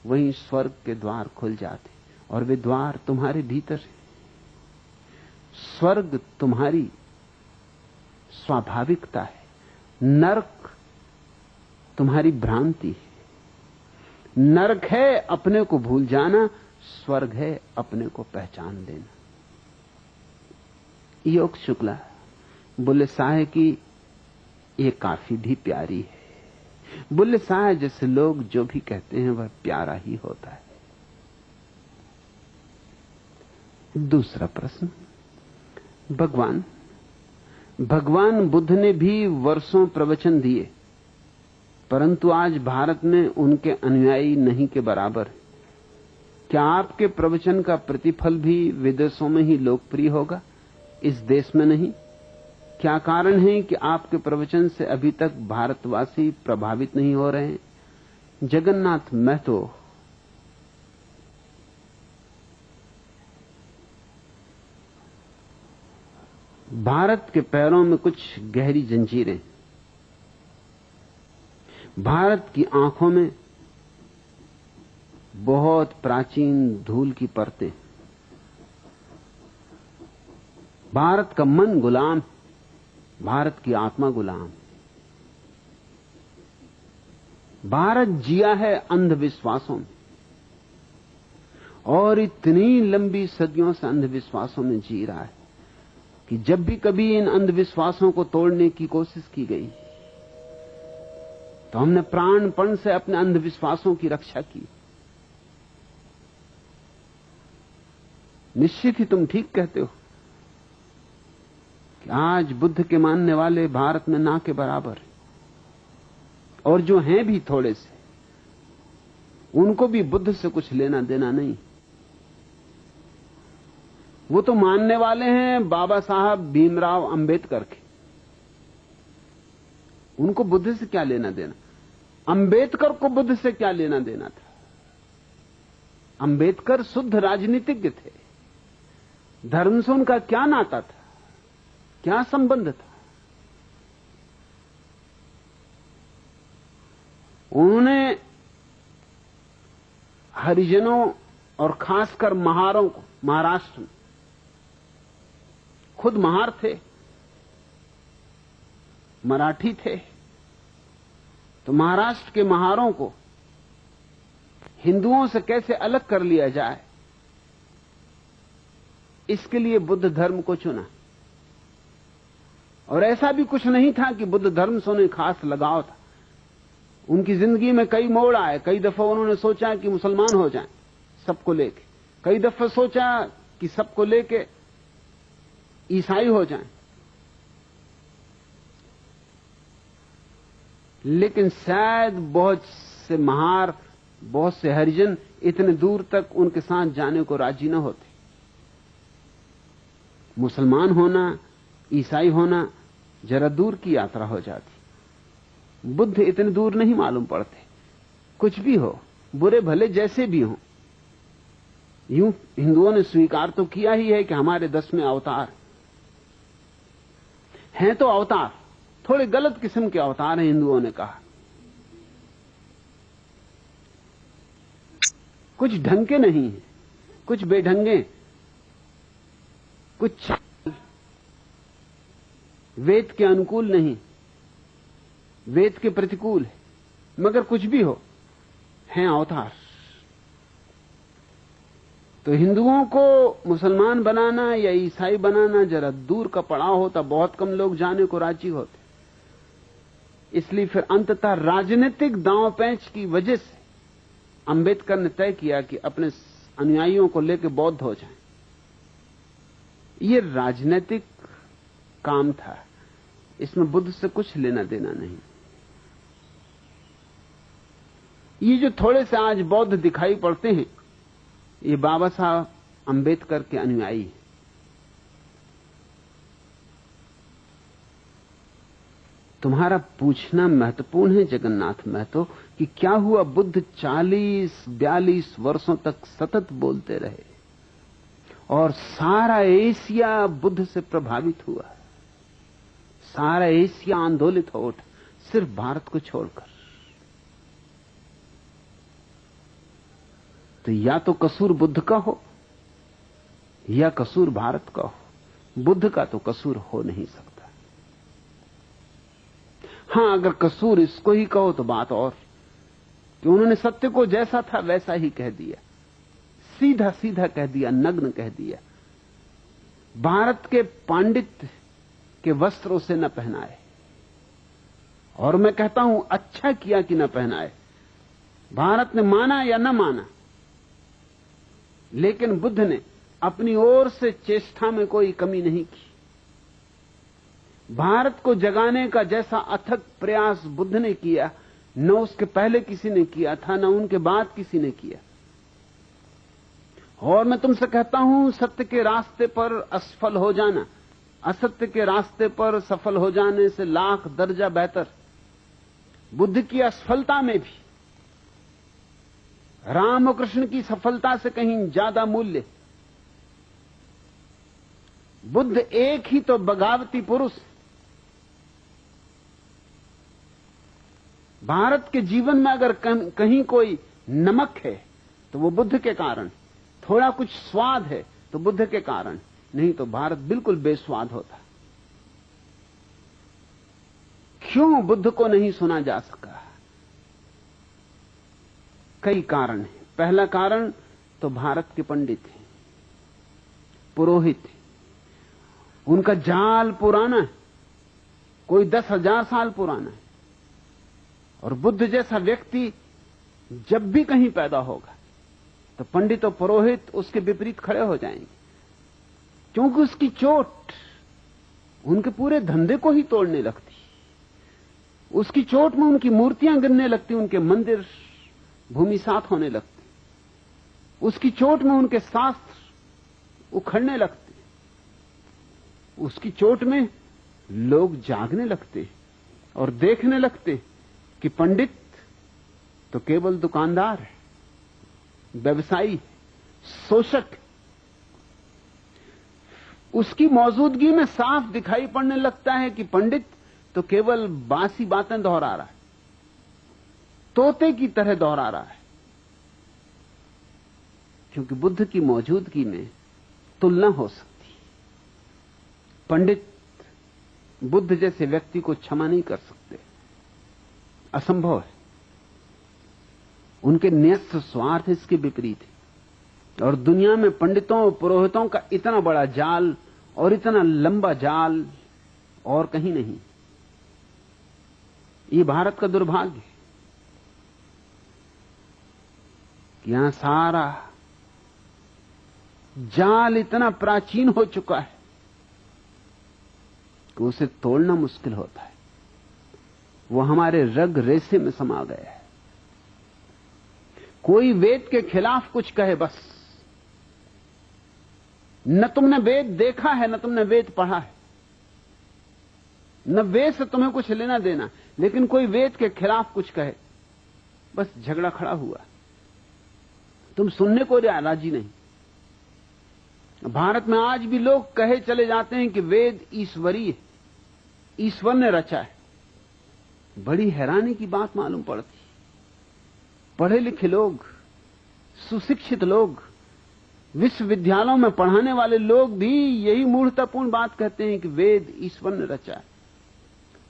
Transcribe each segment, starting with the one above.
वहीं स्वर्ग के द्वार खुल जाते, और वे द्वार तुम्हारे भीतर हैं। स्वर्ग तुम्हारी स्वाभाविकता है, नरक तुम्हारी भ्रांति है। नरक है अपने को भूल जाना, स्वर्ग है अपने को पहचान लेना। योग शुक्ला बुल्ले शाह की ये काफी भी प्यारी है। बुल्ले शाह जैसे लोग जो भी कहते हैं वह प्यारा ही होता है। दूसरा प्रश्न, भगवान बुद्ध ने भी वर्षों प्रवचन दिए, परंतु आज भारत में उनके अनुयायी नहीं के बराबर है। क्या आपके प्रवचन का प्रतिफल भी विदेशों में ही लोकप्रिय होगा, इस देश में नहीं? क्या कारण है कि आपके प्रवचन से अभी तक भारतवासी प्रभावित नहीं हो रहे हैं? जगन्नाथ महतो भारत के पैरों में कुछ गहरी जंजीरें, भारत की आंखों में बहुत प्राचीन धूल की परतें। भारत का मन गुलाम, भारत की आत्मा गुलाम। भारत जिया है अंधविश्वासों में, और इतनी लंबी सदियों से अंधविश्वासों में जी रहा है कि जब भी कभी इन अंधविश्वासों को तोड़ने की कोशिश की गई तो हमने प्राणपण से अपने अंधविश्वासों की रक्षा की। निश्चित ही तुम ठीक कहते हो कि आज बुद्ध के मानने वाले भारत में ना के बराबर हैं, और जो हैं भी थोड़े से, उनको भी बुद्ध से कुछ लेना देना नहीं। वो तो मानने वाले हैं बाबा साहब भीमराव अंबेडकर के, उनको बुद्ध से क्या लेना देना? अंबेडकर को बुद्ध से क्या लेना देना था? अंबेडकर शुद्ध राजनीतिज्ञ थे, धर्म से उनका क्या नाता था, क्या संबंध था? उन्होंने हरिजनों और खासकर महारों को, महाराष्ट्र में, खुद महार थे, मराठी थे, तो महाराष्ट्र के महारों को हिंदुओं से कैसे अलग कर लिया जाए, इसके लिए बुद्ध धर्म को चुना। और ऐसा भी कुछ नहीं था कि बुद्ध धर्म से उन्हें खास लगाव था। उनकी जिंदगी में कई मोड़ आए। कई दफा उन्होंने सोचा कि मुसलमान हो जाएं सबको लेके, कई दफा सोचा कि सबको लेके ईसाई हो जाएं, लेकिन शायद बहुत से महार, बहुत से हरिजन इतने दूर तक उनके साथ जाने को राजी न होते। मुसलमान होना, ईसाई होना जरा दूर की यात्रा हो जाती। बुद्ध इतने दूर नहीं मालूम पड़ते। कुछ भी हो, बुरे भले जैसे भी हो, यूं हिंदुओं ने स्वीकार तो किया ही है कि हमारे 10वें अवतार हैं, तो अवतार थोड़े गलत किस्म के अवतार हैं, हिंदुओं ने कहा। कुछ ढंग के नहीं है, कुछ बेढंगे, कुछ वेद के अनुकूल नहीं, वेद के प्रतिकूल है, मगर कुछ भी हो, हैं अवतार। तो हिंदुओं को मुसलमान बनाना या ईसाई बनाना जरा दूर का पड़ाव होता, बहुत कम लोग जाने को राजी होते। इसलिए फिर अंततः राजनीतिक दांव पैंच की वजह से अंबेडकर ने तय किया कि अपने अनुयायियों को लेकर बौद्ध हो जाएं। यह राजनीतिक काम था, इसमें बुद्ध से कुछ लेना देना नहीं। ये जो थोड़े से आज बौद्ध दिखाई पड़ते हैं, ये बाबा साहब अंबेडकर के अनुयायी हैं। तुम्हारा पूछना महत्वपूर्ण है जगन्नाथ महतो कि क्या हुआ बुद्ध 40-42 वर्षों तक सतत बोलते रहे और सारा एशिया बुद्ध से प्रभावित हुआ। सारा एशिया आंदोलित हो उठा, सिर्फ भारत को छोड़कर। तो या तो कसूर बुद्ध का हो या कसूर भारत का हो। बुद्ध का तो कसूर हो नहीं सकता। हां, अगर कसूर इसको ही कहो तो बात और कि उन्होंने सत्य को जैसा था वैसा ही कह दिया, सीधा सीधा कह दिया, नग्न कह दिया। भारत के पांडित्य के वस्त्रों से न पहनाए, और मैं कहता हूं अच्छा किया कि न पहनाए। भारत ने माना या न माना, लेकिन बुद्ध ने अपनी ओर से चेष्टा में कोई कमी नहीं की। भारत को जगाने का जैसा अथक प्रयास बुद्ध ने किया, न उसके पहले किसी ने किया था, न उनके बाद किसी ने किया। और मैं तुमसे कहता हूं, सत्य के रास्ते पर असफल हो जाना असत्य के रास्ते पर सफल हो जाने से लाख दर्जा बेहतर। बुद्ध की असफलता में भी राम और कृष्ण की सफलता से कहीं ज्यादा मूल्य। बुद्ध एक ही तो बगावती पुरुष। भारत के जीवन में अगर कहीं कोई नमक है तो वो बुद्ध के कारण, थोड़ा कुछ स्वाद है तो बुद्ध के कारण, नहीं तो भारत बिल्कुल बेस्वाद होता। क्यों बुद्ध को नहीं सुना जा सका? कई कारण हैं। पहला कारण तो भारत के पंडित हैं, पुरोहित हैं। उनका जाल पुराना है, कोई 10,000 साल पुराना है। और बुद्ध जैसा व्यक्ति जब भी कहीं पैदा होगा तो पंडित और पुरोहित उसके विपरीत खड़े हो जाएंगे, क्योंकि उसकी चोट उनके पूरे धंधे को ही तोड़ने लगती। उसकी चोट में उनकी मूर्तियां गिरने लगती, उनके मंदिर भूमिसात होने लगते, उसकी चोट में उनके शास्त्र उखड़ने लगते, उसकी चोट में लोग जागने लगते और देखने लगते कि पंडित तो केवल दुकानदार है, व्यवसायी, शोषक। उसकी मौजूदगी में साफ दिखाई पड़ने लगता है कि पंडित तो केवल बासी बातें दोहरा रहा है, तोते की तरह दोहरा रहा है। क्योंकि बुद्ध की मौजूदगी में तुलना हो सकती। पंडित बुद्ध जैसे व्यक्ति को क्षमा नहीं कर सकते, असंभव है। उनके न्यस्त स्वार्थ इसके विपरीत है। और दुनिया में पंडितों और पुरोहितों का इतना बड़ा जाल और इतना लंबा जाल और कहीं नहीं। ये भारत का दुर्भाग्य है कि यहां सारा जाल इतना प्राचीन हो चुका है कि उसे तोड़ना मुश्किल होता है। वो हमारे रग रेशे में समा गया है। कोई वेद के खिलाफ कुछ कहे, बस न तुमने वेद देखा है, न तुमने वेद पढ़ा है, न वेद से तुम्हें कुछ लेना देना, लेकिन कोई वेद के खिलाफ कुछ कहे, बस झगड़ा खड़ा हुआ। तुम सुनने को राजी नहीं। भारत में आज भी लोग कहे चले जाते हैं कि वेद ईश्वरीय, ईश्वर ने रचा है। बड़ी हैरानी की बात मालूम पड़ती। पढ़े लिखे लोग, सुशिक्षित लोग, विश्वविद्यालयों में पढ़ाने वाले लोग भी यही मूर्खतापूर्ण बात कहते हैं कि वेद ईश्वर ने रचा है।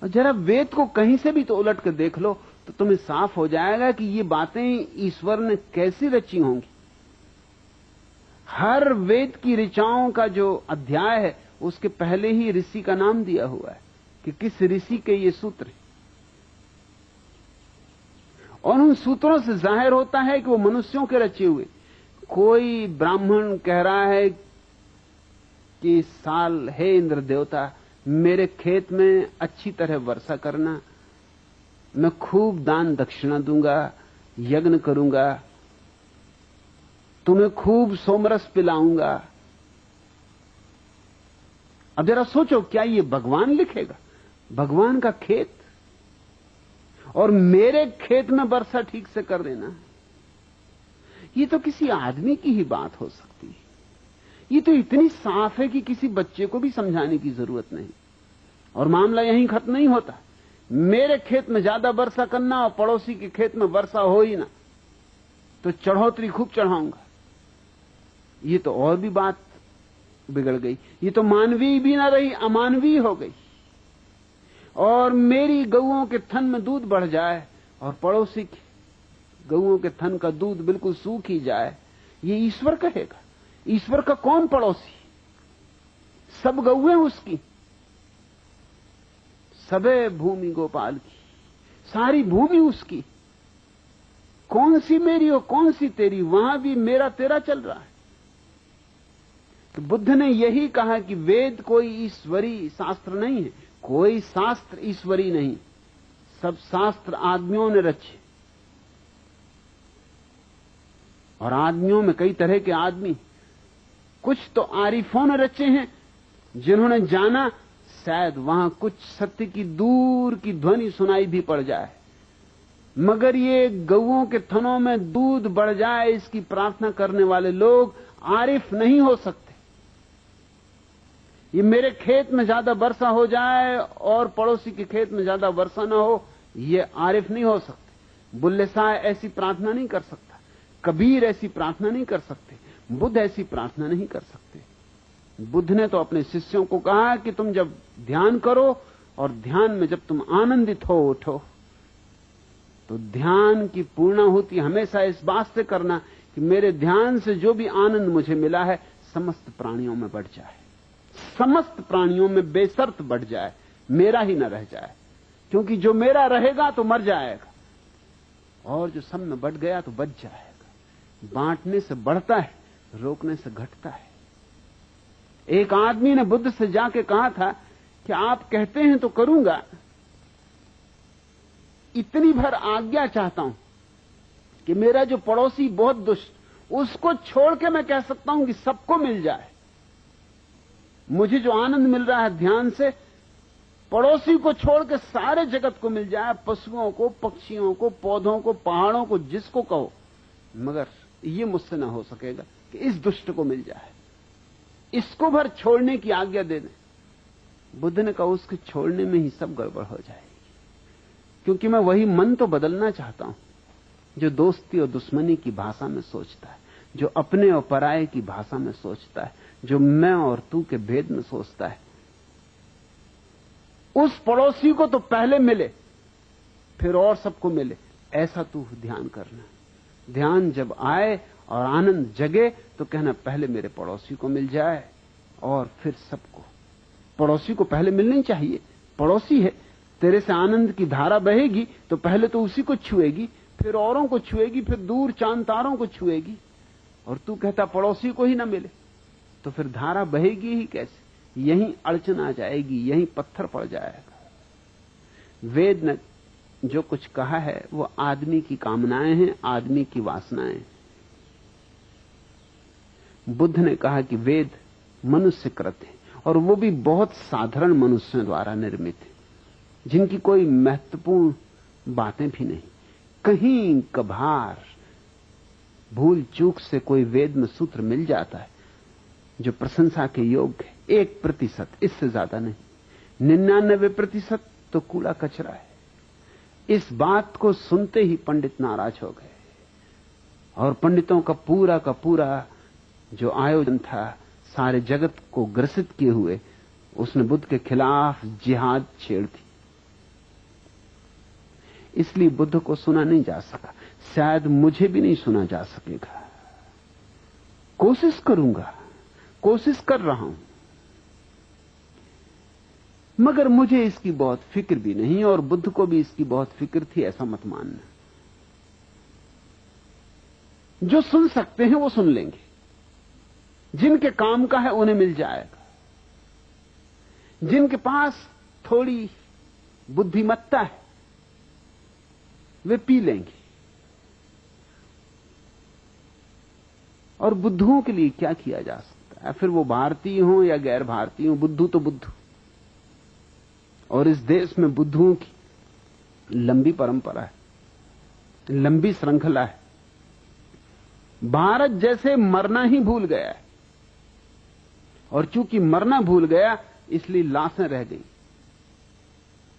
और जरा वेद को कहीं से भी तो उलट कर देख लो तो तुम्हें साफ हो जाएगा कि ये बातें ईश्वर ने कैसी रची होंगी। हर वेद की ऋचाओं का जो अध्याय है उसके पहले ही ऋषि का नाम दिया हुआ है कि किस ऋषि के ये सूत्र हैं। और उन सूत्रों से जाहिर होता है कि वो मनुष्यों के रचे हुए। कोई ब्राह्मण कह रहा है कि साल हे इंद्र देवता, मेरे खेत में अच्छी तरह वर्षा करना, मैं खूब दान दक्षिणा दूंगा, यज्ञ करूंगा, तुम्हें खूब सोमरस पिलाऊंगा। अब जरा सोचो, क्या ये भगवान लिखेगा? भगवान का खेत और मेरे खेत में वर्षा ठीक से कर देना, ये तो किसी आदमी की ही बात हो सकती है। ये तो इतनी साफ है कि किसी बच्चे को भी समझाने की जरूरत नहीं। और मामला यहीं खत्म नहीं होता। मेरे खेत में ज्यादा वर्षा करना और पड़ोसी के खेत में वर्षा हो ही ना, तो चढ़ोतरी खूब चढ़ाऊंगा। ये तो और भी बात बिगड़ गई, ये तो मानवीय भी ना रही, अमानवीय हो गई। और मेरी गऊओं के थन में दूध बढ़ जाए और पड़ोसी की गऊओं के थन का दूध बिल्कुल सूख ही जाए, ये ईश्वर कहेगा? ईश्वर का कौन पड़ोसी? सब गऊएं उसकी, सबे भूमि गोपाल की, सारी भूमि उसकी। कौन सी मेरी और कौन सी तेरी? वहां भी मेरा तेरा चल रहा है। तो बुद्ध ने यही कहा कि वेद कोई ईश्वरी शास्त्र नहीं है, कोई शास्त्र ईश्वरी नहीं, सब शास्त्र आदमियों ने रचे। और आदमियों में कई तरह के आदमी, कुछ तो आरिफों ने रचे हैं, जिन्होंने जाना शायद वहां कुछ सत्य की दूर की ध्वनि सुनाई भी पड़ जाए, मगर ये गऊओं के थनों में दूध बढ़ जाए इसकी प्रार्थना करने वाले लोग आरिफ नहीं हो सकते। ये मेरे खेत में ज्यादा वर्षा हो जाए और पड़ोसी के खेत में ज्यादा वर्षा ना हो, ये आरिफ नहीं हो सकते। बुल्ले शाह ऐसी प्रार्थना नहीं कर सकता, कबीर ऐसी प्रार्थना नहीं कर सकते, बुद्ध ऐसी प्रार्थना नहीं कर सकते। बुद्ध ने तो अपने शिष्यों को कहा कि तुम जब ध्यान करो और ध्यान में जब तुम आनंदित हो उठो, तो ध्यान की पूर्णाहुति हमेशा इस बात से करना कि मेरे ध्यान से जो भी आनंद मुझे मिला है समस्त प्राणियों में बढ़ जाए, समस्त प्राणियों में बेशर्त बढ़ जाए, मेरा ही न रह जाए। क्योंकि जो मेरा रहेगा तो मर जाएगा, और जो सब में बढ़ गया तो बच जाएगा। बांटने से बढ़ता है, रोकने से घटता है। एक आदमी ने बुद्ध से जाके कहा था कि आप कहते हैं तो करूंगा, इतनी भर आज्ञा चाहता हूं कि मेरा जो पड़ोसी बहुत दुष्ट, उसको छोड़ के मैं कह सकता हूं कि सबको मिल जाए। मुझे जो आनंद मिल रहा है ध्यान से, पड़ोसी को छोड़ के सारे जगत को मिल जाए, पशुओं को, पक्षियों को, पौधों को, पहाड़ों को, जिसको कहो, मगर ये मुझसे ना हो सकेगा कि इस दुष्ट को मिल जाए, इसको भर छोड़ने की आज्ञा दे दे। बुद्ध ने कहा उसके छोड़ने में ही सब गड़बड़ हो जाएगी, क्योंकि मैं वही मन तो बदलना चाहता हूं जो दोस्ती और दुश्मनी की भाषा में सोचता है, जो अपने और पराये की भाषा में सोचता है, जो मैं और तू के भेद में सोचता है। उस पड़ोसी को तो पहले मिले, फिर और सबको मिले, ऐसा तू ध्यान करना। ध्यान जब आए और आनंद जगे तो कहना पहले मेरे पड़ोसी को मिल जाए और फिर सबको। पड़ोसी को पहले मिलनी चाहिए, पड़ोसी है, तेरे से आनंद की धारा बहेगी तो पहले तो उसी को छुएगी, फिर औरों को छुएगी, फिर दूर चांद तारों को छुएगी। और तू कहता पड़ोसी को ही ना मिले, तो फिर धारा बहेगी ही कैसे? यहीं अड़चन आ जाएगी, यहीं पत्थर पड़ जाएगा। वेद ने जो कुछ कहा है वो आदमी की कामनाएं हैं, आदमी की वासनाएं। बुद्ध ने कहा कि वेद मनुष्य कृत है, और वो भी बहुत साधारण मनुष्यों द्वारा निर्मित है, जिनकी कोई महत्वपूर्ण बातें भी नहीं। कहीं कभार भूल चूक से कोई वेद में सूत्र मिल जाता है जो प्रशंसा के योग्य है, 1%, इससे ज्यादा नहीं। 99% तो कूड़ा कचरा है। इस बात को सुनते ही पंडित नाराज हो गए, और पंडितों का पूरा जो आयोजन था सारे जगत को ग्रसित किए हुए, उसने बुद्ध के खिलाफ जिहाद छेड़ दी। इसलिए बुद्ध को सुना नहीं जा सका, शायद मुझे भी नहीं सुना जा सकेगा। कोशिश करूंगा, कोशिश कर रहा हूं, मगर मुझे इसकी बहुत फिक्र भी नहीं, और बुद्ध को भी इसकी बहुत फिक्र थी, ऐसा मत मानना। जो सुन सकते हैं वो सुन लेंगे, जिनके काम का है उन्हें मिल जाएगा, जिनके पास थोड़ी बुद्धिमत्ता है वे पी लेंगे। और बुद्धुओं के लिए क्या किया जा सकता है? फिर वो भारतीय हो या गैर भारतीय हो, बुद्धू तो बुद्धू। और इस देश में बुद्धुओं की लंबी परंपरा है, लंबी श्रृंखला है। भारत जैसे मरना ही भूल गया है, और चूंकि मरना भूल गया इसलिए लाशें रह गई।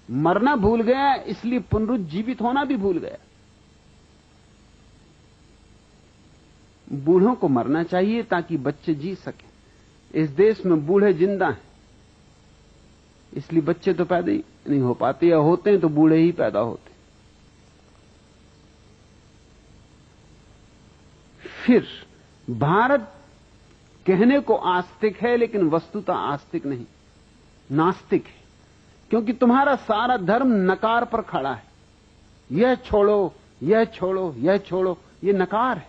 मरना भूल गया इसलिए पुनरुज्जीवित होना भी भूल गया। बूढ़ों को मरना चाहिए ताकि बच्चे जी सकें। इस देश में बूढ़े जिंदा हैं, इसलिए बच्चे तो पैदा ही नहीं हो पाते, या होते हैं तो बूढ़े ही पैदा होते। फिर भारत कहने को आस्तिक है, लेकिन वस्तुतः आस्तिक नहीं, नास्तिक है, क्योंकि तुम्हारा सारा धर्म नकार पर खड़ा है। यह छोड़ो, यह छोड़ो, यह छोड़ो, यह नकार है।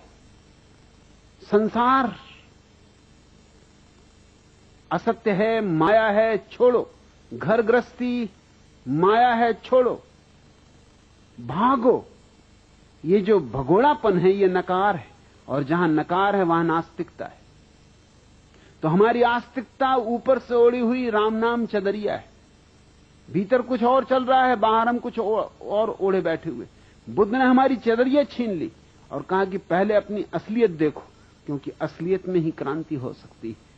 संसार असत्य है, माया है, छोड़ो। घर गृहस्थी माया है, छोड़ो, भागो। ये जो भगोड़ापन है ये नकार है, और जहां नकार है वहां नास्तिकता है। तो हमारी आस्तिकता ऊपर से ओढ़ी हुई राम नाम चदरिया है, भीतर कुछ और चल रहा है, बाहर हम कुछ और ओढ़े बैठे हुए। बुद्ध ने हमारी चदरिया छीन ली और कहा कि पहले अपनी असलियत देखो, क्योंकि असलियत में ही क्रांति हो सकती है।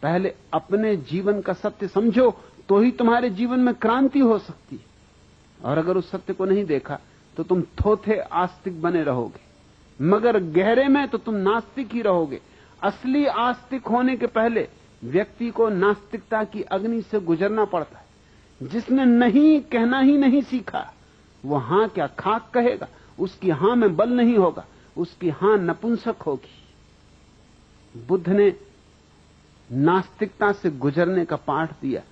पहले अपने जीवन का सत्य समझो, तो ही तुम्हारे जीवन में क्रांति हो सकती है। और अगर उस सत्य को नहीं देखा तो तुम थोथे आस्तिक बने रहोगे, मगर गहरे में तो तुम नास्तिक ही रहोगे। असली आस्तिक होने के पहले व्यक्ति को नास्तिकता की अग्नि से गुजरना पड़ता है। जिसने नहीं कहना ही नहीं सीखा, वो हां क्या खाक कहेगा, उसकी हां में बल नहीं होगा, उसकी हां नपुंसक होगी। बुद्ध ने नास्तिकता से गुजरने का पाठ दिया,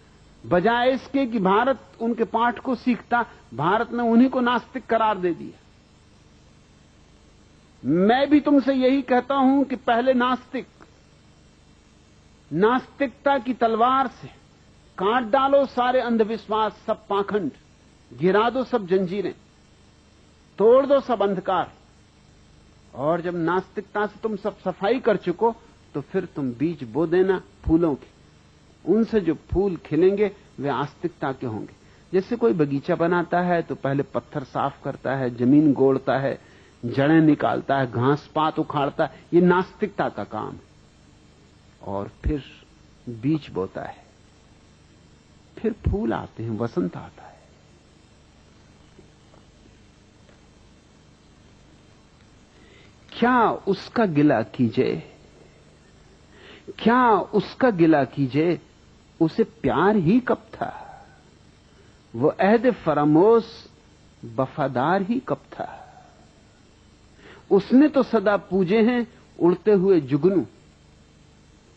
बजाय इसके कि भारत उनके पाठ को सीखता, भारत ने उन्हीं को नास्तिक करार दे दिया। मैं भी तुमसे यही कहता हूं कि पहले नास्तिकता की तलवार से काट डालो सारे अंधविश्वास, सब पाखंड, गिरा दो सब जंजीरें, तोड़ दो सब अंधकार। और जब नास्तिकता से तुम सब सफाई कर चुको तो फिर तुम बीज बो देना फूलों के। उनसे जो फूल खिलेंगे वे आस्तिकता के होंगे। जैसे कोई बगीचा बनाता है तो पहले पत्थर साफ करता है, जमीन गोड़ता है, जड़ें निकालता है, घास पात उखाड़ता है, ये नास्तिकता का काम है। और फिर बीज बोता है, फिर फूल आते हैं, वसंत आता है। क्या उसका गिला कीजिए, क्या उसका गिला कीजिए, उसे प्यार ही कब था, वो अहद फरामोश वफादार ही कब था। उसने तो सदा पूजे हैं उड़ते हुए जुगनू,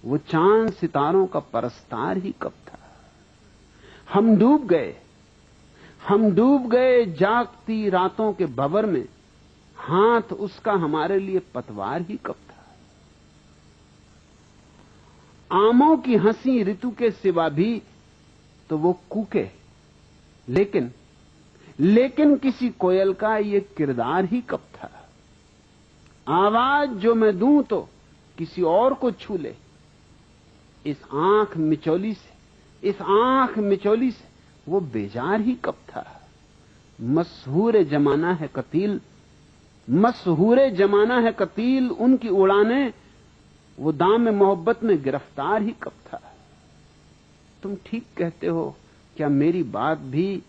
वो चांद सितारों का परस्तार ही कब था। हम डूब गए जागती रातों के भंवर में, हाथ उसका हमारे लिए पतवार ही कब था। आमों की हंसी ऋतु के सिवा भी तो वो कूके, लेकिन किसी कोयल का ये किरदार ही कब था। आवाज जो मैं दूं तो किसी और को छू ले, इस आंख मिचौली से वो बेजार ही कब था। मशहूर जमाना है कतील, उनकी उड़ाने वो दाम मोहब्बत में गिरफ्तार ही कब था। तुम ठीक कहते हो, क्या मेरी बात भी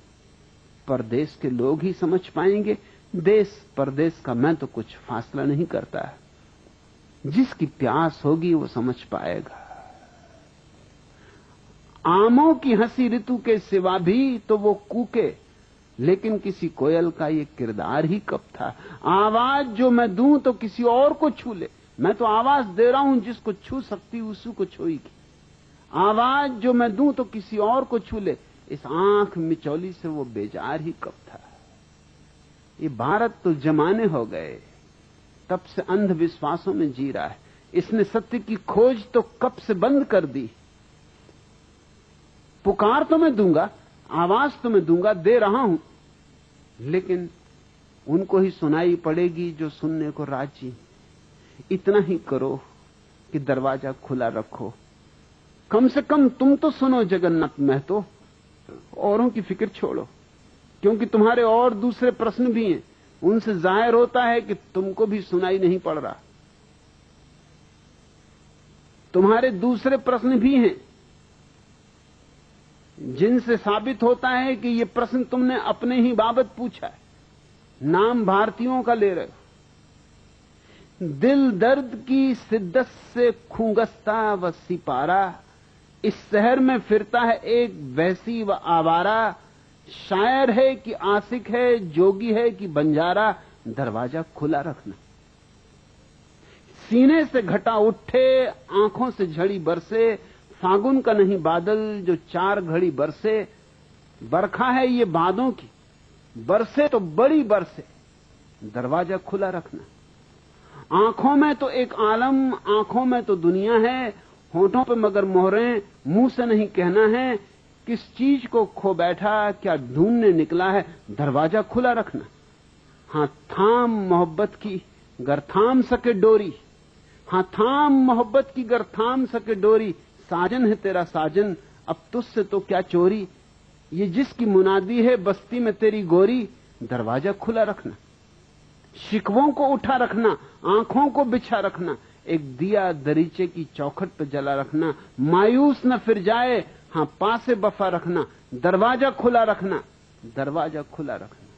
परदेश के लोग ही समझ पाएंगे? देश परदेश का मैं तो कुछ फासला नहीं करता, जिसकी प्यास होगी वो समझ पाएगा। आमों की हंसी ऋतु के सिवा भी तो वो कूके, लेकिन किसी कोयल का ये किरदार ही कब था। आवाज जो मैं दूं तो किसी और को छू ले, मैं तो आवाज दे रहा हूं, जिसको छू सकती उसी को छूएगी। आवाज जो मैं दूं तो किसी और को छू ले, इस आंख मिचौली से वो बेजार ही कब था। ये भारत तो जमाने हो गए, तब से अंधविश्वासों में जी रहा है। इसने सत्य की खोज तो कब से बंद कर दी। पुकार तो मैं दूंगा, आवाज तो मैं दूंगा, दे रहा हूं, लेकिन उनको ही सुनाई पड़ेगी जो सुनने को राजी। इतना ही करो कि दरवाजा खुला रखो, कम से कम तुम तो सुनो जगन्नाथ महतो, औरों की फिक्र छोड़ो, क्योंकि तुम्हारे और दूसरे प्रश्न भी हैं, उनसे जाहिर होता है कि तुमको भी सुनाई नहीं पड़ रहा। तुम्हारे दूसरे प्रश्न भी हैं जिनसे साबित होता है कि ये प्रश्न तुमने अपने ही बाबत पूछा है। नाम भारतीयों का ले रहे हो, दिल दर्द की शिद्दत से खूंगस्ता व सिपारा, इस शहर में फिरता है एक वैसी व आवारा, शायर है कि आशिक है, जोगी है कि बंजारा, दरवाजा खुला रखना। सीने से घटा उठे, आंखों से झड़ी बरसे, फागुन का नहीं बादल जो 4 घड़ी बरसे, बरखा है ये बादों की, बरसे तो बड़ी बरसे, दरवाजा खुला रखना। आंखों में तो एक आलम, आंखों में तो दुनिया है, होठों पे मगर मोहरें, मुंह से नहीं कहना है, किस चीज को खो बैठा, क्या ढूंढने निकला है, दरवाजा खुला रखना। हां थाम मोहब्बत की गर थाम सके डोरी, हां थाम मोहब्बत की गर थाम सके डोरी, साजन है तेरा साजन अब तुझसे तो क्या चोरी, ये जिसकी मुनादी है बस्ती में तेरी गोरी, दरवाजा खुला रखना। शिकवों को उठा रखना, आंखों को बिछा रखना, एक दिया दरीचे की चौखट पर जला रखना, मायूस न फिर जाए, हां पासे वफा रखना, दरवाजा खुला रखना, दरवाजा खुला रखना।